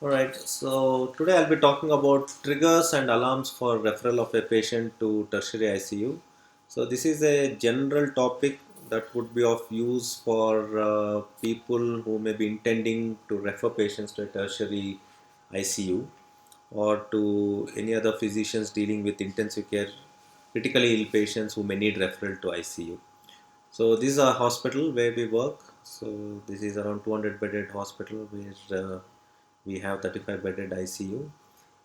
Alright, so today I'll be talking about triggers and alarms for referral of a patient to tertiary ICU. So this is a general topic that would be of use for people who may be intending to refer patients to a tertiary ICU or to any other physicians dealing with intensive care critically ill patients who may need referral to ICU. So this is a hospital where we work. So this is around 200 bedded hospital where we have 35 bedded ICU.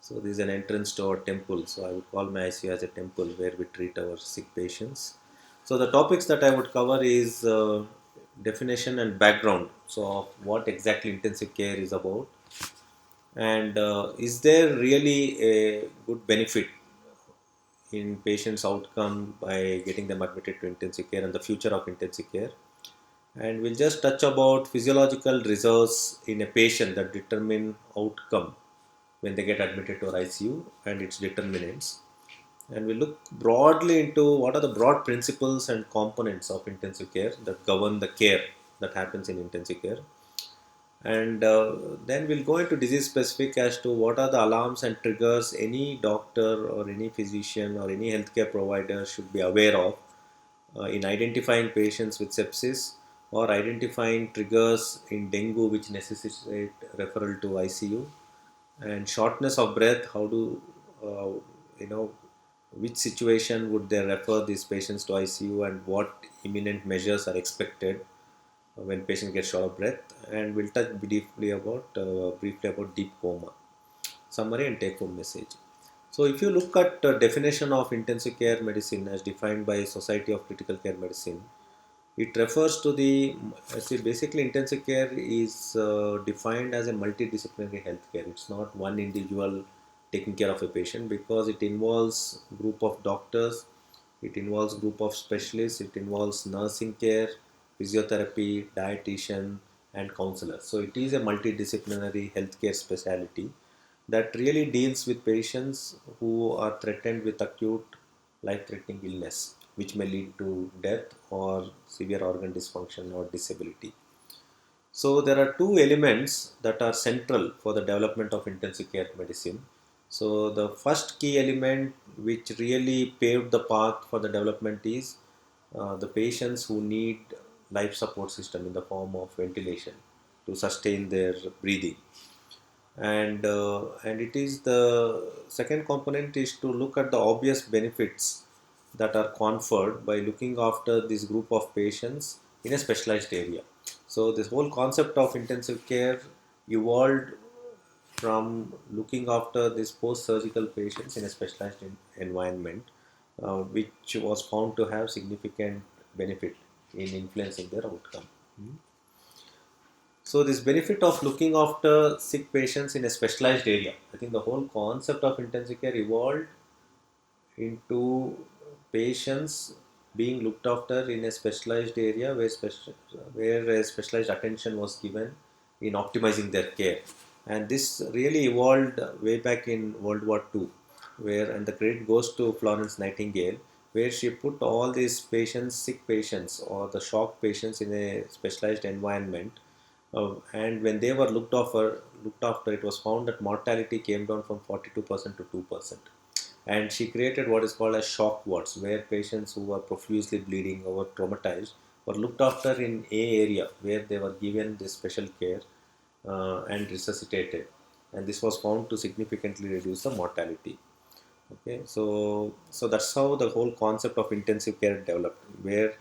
So this is an entrance to our temple. So I would call my ICU as a temple where we treat our sick patients. So the topics that I would cover is definition and background. So of what exactly intensive care is about, and is there really a good benefit in patients' outcome by getting them admitted to intensive care and the future of intensive care. And we'll just touch about physiological reserves in a patient that determine outcome when they get admitted to our ICU and its determinants. And we look broadly into what are the broad principles and components of intensive care that govern the care that happens in intensive care. And then we'll go into disease specific as to what are the alarms and triggers any doctor or any physician or any healthcare provider should be aware of in identifying patients with sepsis or identifying triggers in dengue which necessitate referral to ICU, and shortness of breath. How do uh, you know which situation would they refer these patients to ICU and what imminent measures are expected when patient gets short of breath, and we'll touch briefly about deep coma, summary and take home message. So if you look at definition of intensive care medicine as defined by Society of Critical Care Medicine, it refers to basically intensive care is defined as a multidisciplinary healthcare. It's not one individual taking care of a patient because it involves group of doctors, it involves group of specialists, it involves nursing care, physiotherapy, dietitian, and counselor. So it is a multidisciplinary healthcare specialty that really deals with patients who are threatened with acute life-threatening illness, which may lead to death or severe organ dysfunction or disability. So there are two elements that are central for the development of intensive care medicine. So the first key element which really paved the path for the development is the patients who need life support system in the form of ventilation to sustain their breathing. And it is the second component is to look at the obvious benefits that are conferred by looking after this group of patients in a specialized area. So this whole concept of intensive care evolved from looking after these post-surgical patients in a specialized environment, which was found to have significant benefit in influencing their outcome. So this benefit of looking after sick patients in a specialized area, I think the whole concept of intensive care evolved into patients being looked after in a specialized area where a specialized attention was given in optimizing their care. And this really evolved way back in World War II, where, and the credit goes to Florence Nightingale, where she put all these patients, sick patients or the shock patients in a specialized environment. And when they were looked after, it was found that mortality came down from 42% to 2%. And she created what is called as shock wards, where patients who were profusely bleeding or were traumatized were looked after in a area where they were given this special care and resuscitated. And this was found to significantly reduce the mortality. Okay, so that's how the whole concept of intensive care developed, where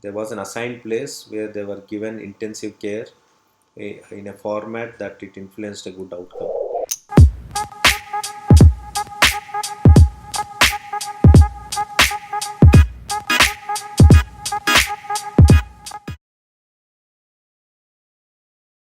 there was an assigned place where they were given intensive care in a format that it influenced a good outcome.